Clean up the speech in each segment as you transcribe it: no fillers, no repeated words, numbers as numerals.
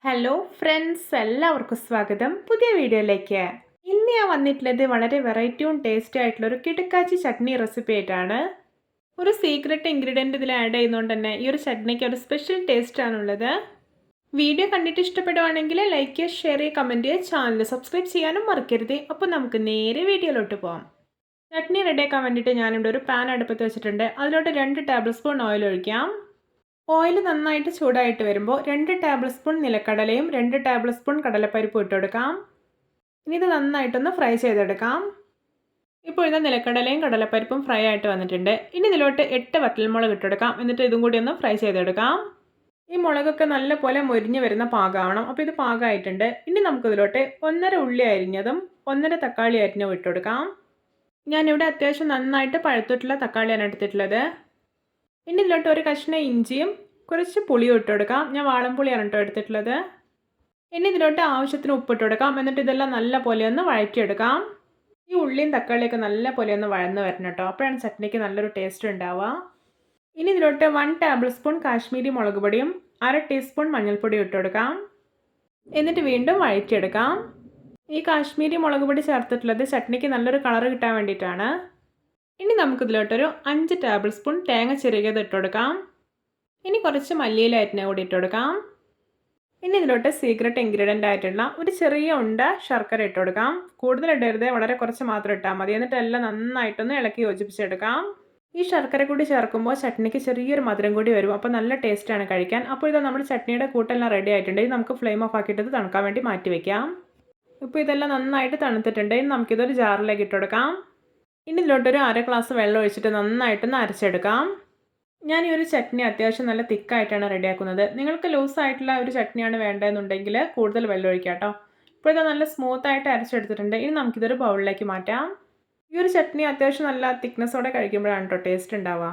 Hello friends, എല്ലാവർക്കും സ്വാഗതം പുതിയ വീഡിയോയിലേക്ക്. ഇന്ന് ഞാൻ വന്നിട്ടുള്ളത് വളരെ വെറൈറ്റിയും ടേസ്റ്റി ആയിട്ടുള്ള ഒരു കിടക്കാച്ചി ചട്നി റെസിപ്പി ആയിട്ടാണ്. ഒരു സീക്രട്ട് ഇൻഗ്രീഡിയൻറ്റ് ഇതിൽ ആഡ് ചെയ്യുന്നതുകൊണ്ട് തന്നെ ഈ ഒരു ചട്നിക്ക് ഒരു സ്പെഷ്യൽ ടേസ്റ്റ് ആണുള്ളത്. വീഡിയോ കണ്ടിട്ട് ഇഷ്ടപ്പെടുവാണെങ്കിൽ ലൈക്ക് ചെയ്യുക, ഷെയർ ചെയ്യുക, കമൻറ്റ് ചെയ്യുക, ചാനൽ സബ്സ്ക്രൈബ് ചെയ്യാനും മറക്കരുത്. അപ്പോൾ നമുക്ക് നേരെ വീഡിയോയിലോട്ട് പോകാം. ചട്നി റെഡിയാക്കാൻ വേണ്ടിയിട്ട് ഞാനിവിടെ ഒരു പാൻ അടുപ്പത്ത് വെച്ചിട്ടുണ്ട്. അതിലോട്ട് 2 ടേബിൾ സ്പൂൺ ഓയിൽ ഒഴിക്കാം. ഓയിൽ നന്നായിട്ട് ചൂടായിട്ട് വരുമ്പോൾ 2 ടേബിൾ സ്പൂൺ നിലക്കടലയും 2 ടേബിൾ സ്പൂൺ കടലപ്പരിപ്പും ഇട്ടെടുക്കാം. ഇനി ഇത് നന്നായിട്ടൊന്ന് ഫ്രൈ ചെയ്തെടുക്കാം. ഇപ്പോൾ ഇത് നിലക്കടലയും കടലപ്പരിപ്പും ഫ്രൈ ആയിട്ട് വന്നിട്ടുണ്ട്. ഇനി ഇതിലോട്ട് 8 വറ്റൽമുളക് ഇട്ടെടുക്കാം. എന്നിട്ട് ഇതും കൂടി ഒന്ന് ഫ്രൈ ചെയ്തെടുക്കാം. ഈ മുളകൊക്കെ നല്ലപോലെ മൊരിഞ്ഞ് വരുന്ന പാകമാവണം. അപ്പോൾ ഇത് പാകമായിട്ടുണ്ട്. ഇനി നമുക്കിതിലോട്ട് 1.5 ഉള്ളി അരിഞ്ഞതും 1.5 തക്കാളി അരിഞ്ഞതും ഇട്ടെടുക്കാം. ഞാനിവിടെ അത്യാവശ്യം നന്നായിട്ട് പഴുത്തിട്ടുള്ള തക്കാളിയാണ് എടുത്തിട്ടുള്ളത്. ഇനി ഇതിലോട്ട് ഒരു കഷ്ണം ഇഞ്ചിയും കുറച്ച് പുളിയും ഇട്ട് കൊടുക്കാം. ഞാൻ വാളംപുളിയാണ് കേട്ടോ എടുത്തിട്ടുള്ളത്. ഇനി ഇതിലോട്ട് ആവശ്യത്തിന് ഉപ്പിട്ട് കൊടുക്കാം. എന്നിട്ട് ഇതെല്ലാം നല്ല പോലെ ഒന്ന് വഴറ്റിയെടുക്കാം. ഈ ഉള്ളിയും തക്കാളിയൊക്കെ നല്ല പോലെ ഒന്ന് വഴന്ന് വരണം കേട്ടോ. അപ്പോഴാണ് ചട്നിക്ക് നല്ലൊരു ടേസ്റ്റ് ഉണ്ടാവുക. ഇനി ഇതിലോട്ട് 1 ടേബിൾ സ്പൂൺ കാശ്മീരി മുളക് പൊടിയും 1/2 ടീസ്പൂൺ മഞ്ഞൾപ്പൊടിയും ഇട്ട് കൊടുക്കാം. എന്നിട്ട് വീണ്ടും വഴറ്റിയെടുക്കാം. ഈ കാശ്മീരി മുളക് പൊടി ചേർത്തിട്ടുള്ളത് ചട്നിക്ക് നല്ലൊരു കളർ കിട്ടാൻ വേണ്ടിയിട്ടാണ്. ഇനി നമുക്കിതിലോട്ടൊരു 5 ടേബിൾ സ്പൂൺ തേങ്ങ ചിരകിയത് ഇട്ട് കൊടുക്കാം. ഇനി കുറച്ച് മല്ലിയില അരിഞ്ഞ കൂടി ഇട്ട് കൊടുക്കാം. ഇനി ഇതിലോട്ട് സീക്രട്ട് ഇൻഗ്രീഡിയൻ്റ് ആയിട്ടുള്ള ഒരു ചെറിയ ഉണ്ട ശർക്കര ഇട്ട് കൊടുക്കാം. കൂടുതൽ ഇടരുത്, വളരെ കുറച്ച് മാത്രം ഇട്ടാൽ മതി. എന്നിട്ട് എല്ലാം നന്നായിട്ടൊന്ന് ഇളക്കി യോജിപ്പിച്ചെടുക്കാം. ഈ ശർക്കര കൂടി ചേർക്കുമ്പോൾ ചട്നിക്ക് ചെറിയൊരു മധുരം കൂടി വരും. അപ്പോൾ നല്ല ടേസ്റ്റാണ് കഴിക്കാൻ. അപ്പോൾ ഇത് നമ്മുടെ ചട്നിയുടെ കൂട്ടെല്ലാം റെഡി ആയിട്ടുണ്ട്. നമുക്ക് ഫ്ലെയിം ഓഫ് ആക്കിയിട്ട് തണുക്കാൻ വേണ്ടി മാറ്റി വയ്ക്കാം. ഇപ്പോൾ ഇതെല്ലാം നന്നായിട്ട് തണുത്തിട്ടുണ്ട്. ഇനി നമുക്കിതൊരു ജാറിലേക്ക് ഇട്ട് കൊടുക്കാം. ഇനി ഇതിലോട്ടൊരു 1/2 ഗ്ലാസ് വെള്ളം ഒഴിച്ചിട്ട് നന്നായിട്ടൊന്ന് അരച്ചെടുക്കാം. ഞാൻ ഈ ഒരു ചട്നി അത്യാവശ്യം നല്ല തിക്കായിട്ടാണ് റെഡിയാക്കുന്നത്. നിങ്ങൾക്ക് ലൂസായിട്ടുള്ള ഒരു ചട്നിയാണ് വേണ്ടതെന്നുണ്ടെങ്കിൽ കൂടുതൽ വെള്ളം ഒഴിക്കാം കേട്ടോ. ഇപ്പോൾ ഇത് നല്ല സ്മൂത്തായിട്ട് അരച്ചെടുത്തിട്ടുണ്ട്. ഇനി നമുക്കിതൊരു ബൗളിലേക്ക് മാറ്റാം. ഈ ഒരു ചട്നി അത്യാവശ്യം നല്ല തിക്നെസ്സോടെ കഴിക്കുമ്പോഴാണ് കേട്ടോ ടേസ്റ്റ് ഉണ്ടാവുക.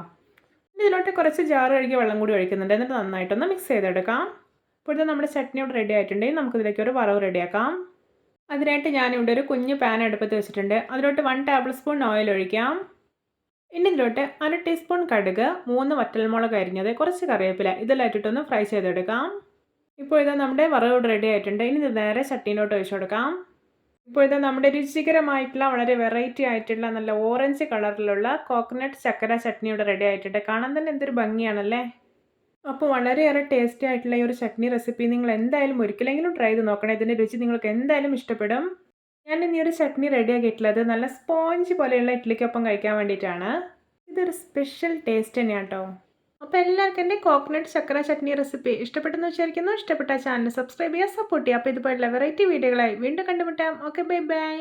ഇനി ഇതിലോട്ട് കുറച്ച് ജാറ് കഴുകിയ വെള്ളം കൂടി ഒഴിക്കുന്നുണ്ട്. എന്നിട്ട് നന്നായിട്ടൊന്ന് മിക്സ് ചെയ്തെടുക്കാം. ഇപ്പോൾ ഇത് നമ്മുടെ ചട്നി ഇവിടെ റെഡി ആയിട്ടുണ്ടെങ്കിൽ നമുക്കിതിലേക്ക് ഒരു വറവ് റെഡിയാക്കാം. അതിനായിട്ട് ഞാനിവിടെ ഒരു കുഞ്ഞ് പാൻ അടുപ്പത്ത് വെച്ചിട്ടുണ്ട്. അതിലോട്ട് 1 ടേബിൾ സ്പൂൺ ഓയിൽ ഒഴിക്കാം. ഇനി ഇതിലോട്ട് 1/2 ടീസ്പൂൺ കടുക്, 3 വറ്റൽമുളക് അരിഞ്ഞത്, കുറച്ച് കറിവേപ്പില ഇതെല്ലാം ഇട്ടിട്ടൊന്ന് ഫ്രൈ ചെയ്തെടുക്കാം. ഇപ്പോൾ ഇത് നമ്മുടെ വറവ് റെഡി ആയിട്ടുണ്ട്. ഇനി ഇത് നേരെ ചട്ടിയിലോട്ട് ഒഴിച്ചു കൊടുക്കാം. ഇപ്പോൾ ഇത് നമ്മുടെ രുചികരമായിട്ടുള്ള വളരെ വെറൈറ്റി ആയിട്ടുള്ള നല്ല ഓറഞ്ച് കളറിലുള്ള കോക്കനട്ട് ചക്കര ചട്നി ഇവിടെ റെഡി ആയിട്ടുണ്ട്. കാണാൻ തന്നെ എന്തൊരു ഭംഗിയാണല്ലേ. അപ്പോൾ വളരെയേറെ ടേസ്റ്റി ആയിട്ടുള്ള ഈ ഒരു ചട്നി റെസിപ്പി നിങ്ങൾ എന്തായാലും ഒരിക്കലെങ്കിലും ട്രൈ ചെയ്ത് നോക്കണം. ഇതിൻ്റെ രുചി നിങ്ങൾക്ക് എന്തായാലും ഇഷ്ടപ്പെടും. ഞാൻ ഇനി ഒരു ചട്നി റെഡിയാക്കിയിട്ടുള്ളത് നല്ല സ്പോഞ്ച് പോലെയുള്ള ഇഡ്ഡലിക്കൊപ്പം കഴിക്കാൻ വേണ്ടിയിട്ടാണ്. ഇതൊരു സ്പെഷ്യൽ ടേസ്റ്റ് തന്നെയാണ് കേട്ടോ. അപ്പോൾ എല്ലാവർക്കും എൻ്റെ കോക്കനട്ട് ചക്കര ചട്നി റെസിപ്പി ഇഷ്ടപ്പെട്ടെന്ന് വിചാരിക്കുന്നു. ഇഷ്ടപ്പെട്ട ചാനൽ സബ്സ്ക്രൈബ് ചെയ്യുക, സപ്പോർട്ട് ചെയ്യുക. അപ്പോൾ ഇതുപോലുള്ള വെറൈറ്റി വീഡിയോകളായി വീണ്ടും കണ്ടുമുട്ടാം. Okay, bye bye.